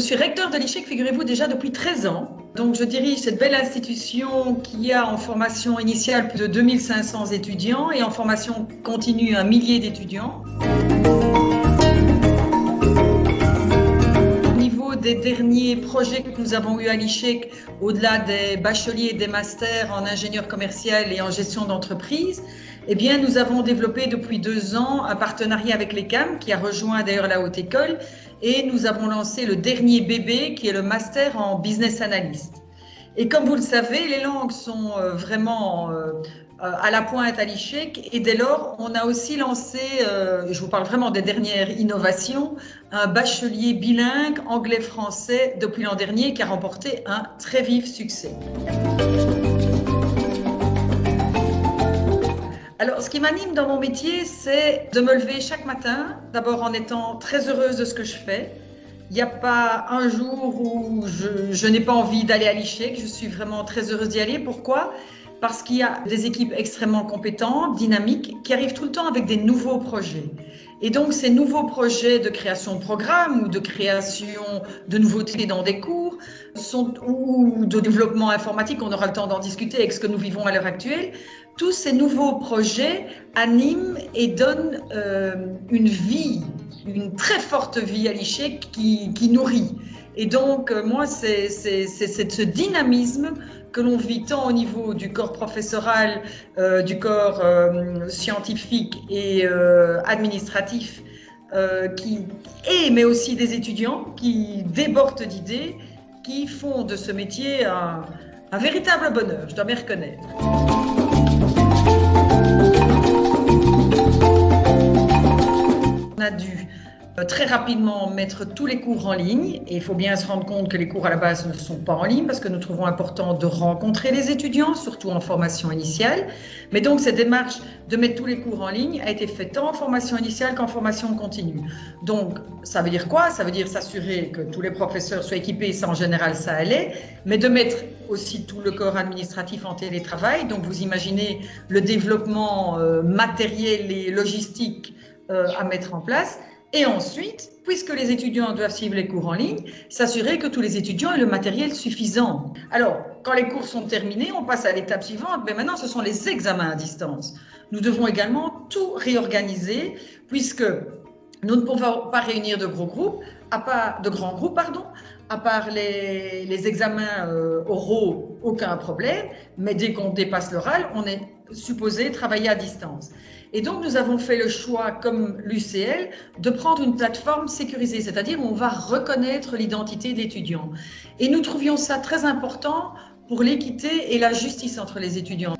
suis recteur de l'ICHEC, figurez-vous, déjà depuis 13 ans. Donc, je dirige cette belle institution qui a en formation initiale plus de 2500 étudiants et en formation continue un millier d'étudiants. Au niveau des derniers projets que nous avons eus à l'ICHEC, au-delà des bacheliers et des masters en ingénieur commercial et en gestion d'entreprise, eh bien, nous avons développé depuis 2 ans un partenariat avec l'ECAM, qui a rejoint d'ailleurs la Haute École, et nous avons lancé le dernier bébé, qui est le master en business analyst. Et comme vous le savez, les langues sont vraiment à la pointe à l'ICHEC, et dès lors, on a aussi lancé, je vous parle vraiment des dernières innovations, un bachelier bilingue anglais-français depuis l'an dernier, qui a remporté un très vif succès. Alors, ce qui m'anime dans mon métier, c'est de me lever chaque matin, d'abord en étant très heureuse de ce que je fais. Il n'y a pas un jour où je n'ai pas envie d'aller à l'ICHEC, je suis vraiment très heureuse d'y aller. Pourquoi ? Parce qu'il y a des équipes extrêmement compétentes, dynamiques, qui arrivent tout le temps avec des nouveaux projets. Et donc, ces nouveaux projets de création de programmes ou de création de nouveautés dans des cours ou de développement informatique, on aura le temps d'en discuter avec ce que nous vivons à l'heure actuelle. Tous ces nouveaux projets animent et donnent une vie, une très forte vie à l'ICHEC qui nourrit. Et donc, moi, c'est ce dynamisme que l'on vit tant au niveau du corps professoral, du corps scientifique et administratif, mais aussi des étudiants qui débordent d'idées, qui font de ce métier un véritable bonheur, je dois bien reconnaître. On a dû très rapidement mettre tous les cours en ligne, et il faut bien se rendre compte que les cours à la base ne sont pas en ligne parce que nous trouvons important de rencontrer les étudiants, surtout en formation initiale. Mais donc cette démarche de mettre tous les cours en ligne a été faite tant en formation initiale qu'en formation continue. Donc ça veut dire quoi ? Ça veut dire s'assurer que tous les professeurs soient équipés, ça en général ça allait, mais de mettre aussi tout le corps administratif en télétravail. Donc vous imaginez le développement matériel et logistique à mettre en place. Et ensuite, puisque les étudiants doivent suivre les cours en ligne, s'assurer que tous les étudiants aient le matériel suffisant. Alors, quand les cours sont terminés, on passe à l'étape suivante, mais maintenant ce sont les examens à distance. Nous devons également tout réorganiser, puisque nous ne pouvons pas réunir de grands groupes, à part les examens oraux, aucun problème, mais dès qu'on dépasse l'oral, on est supposé travailler à distance. Et donc, nous avons fait le choix, comme l'UCL, de prendre une plateforme sécurisée, c'est-à-dire où on va reconnaître l'identité d'étudiants. Et nous trouvions ça très important pour l'équité et la justice entre les étudiants.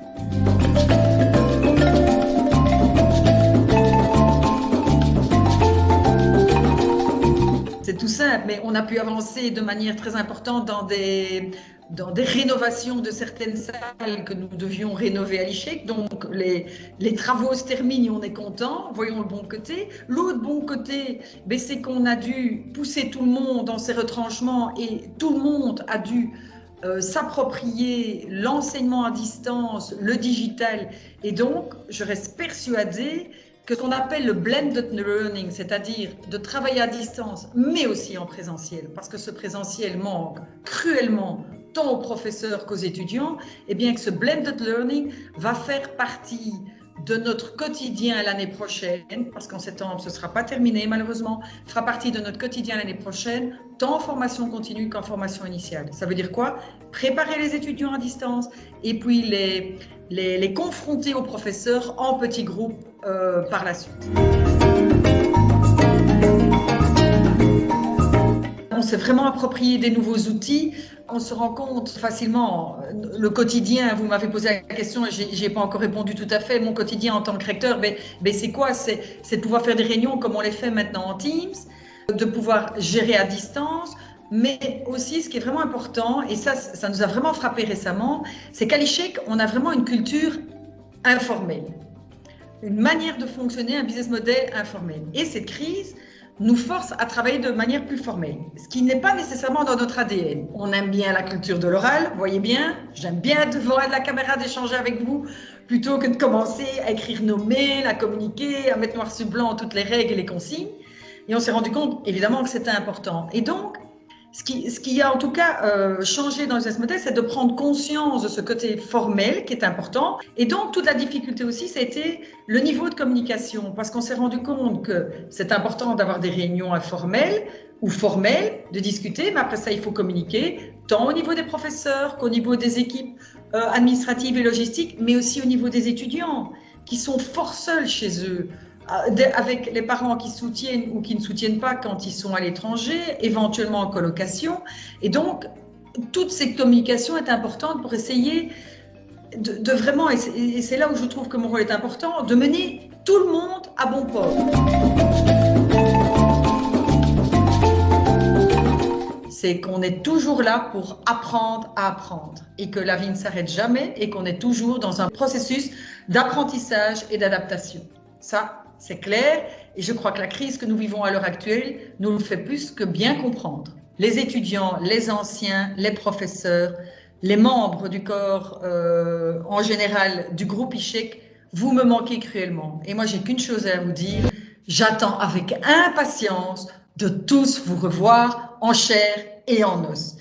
C'est tout simple, mais on a pu avancer de manière très importante dans des rénovations de certaines salles que nous devions rénover à l'ICHEC. Donc les travaux se terminent et on est content, voyons le bon côté. L'autre bon côté, c'est qu'on a dû pousser tout le monde dans ses retranchements et tout le monde a dû s'approprier l'enseignement à distance, le digital. Et donc, je reste persuadée que ce qu'on appelle le blended learning, c'est-à-dire de travailler à distance, mais aussi en présentiel, parce que ce présentiel manque cruellement tant aux professeurs qu'aux étudiants, et bien que ce blended learning va faire partie de notre quotidien l'année prochaine, parce qu'en septembre, ce ne sera pas terminé malheureusement, fera partie de notre quotidien l'année prochaine, tant en formation continue qu'en formation initiale. Ça veut dire quoi ? Préparer les étudiants à distance et puis les confronter aux professeurs en petits groupes par la suite. On s'est vraiment approprié des nouveaux outils. On se rend compte facilement, le quotidien, vous m'avez posé la question et je n'y ai pas encore répondu tout à fait. Mon quotidien en tant que recteur, c'est quoi ? C'est de pouvoir faire des réunions comme on les fait maintenant en Teams, de pouvoir gérer à distance, mais aussi ce qui est vraiment important, et ça nous a vraiment frappé récemment, c'est qu'à l'ICHEC, on a vraiment une culture informelle, une manière de fonctionner, un business model informel. Et cette crise nous force à travailler de manière plus formelle, ce qui n'est pas nécessairement dans notre ADN. On aime bien la culture de l'oral, vous voyez bien, j'aime bien devant la caméra d'échanger avec vous, plutôt que de commencer à écrire nos mails, à communiquer, à mettre noir sur blanc toutes les règles et les consignes. Et on s'est rendu compte, évidemment, que c'était important. Et donc, Ce qui a en tout cas changé dans le business model, c'est de prendre conscience de ce côté formel qui est important. Et donc, toute la difficulté aussi, ça a été le niveau de communication, parce qu'on s'est rendu compte que c'est important d'avoir des réunions informelles ou formelles, de discuter, mais après ça, il faut communiquer, tant au niveau des professeurs qu'au niveau des équipes administratives et logistiques, mais aussi au niveau des étudiants, qui sont fort seuls chez eux, avec les parents qui soutiennent ou qui ne soutiennent pas quand ils sont à l'étranger, éventuellement en colocation. Et donc, toute cette communication est importante pour essayer de vraiment, et c'est là où je trouve que mon rôle est important, de mener tout le monde à bon port. C'est qu'on est toujours là pour apprendre à apprendre et que la vie ne s'arrête jamais et qu'on est toujours dans un processus d'apprentissage et d'adaptation. Ça, c'est clair, et je crois que la crise que nous vivons à l'heure actuelle nous le fait plus que bien comprendre. Les étudiants, les anciens, les professeurs, les membres du corps en général du groupe ICHEC, vous me manquez cruellement. Et moi, j'ai qu'une chose à vous dire, j'attends avec impatience de tous vous revoir en chair et en os.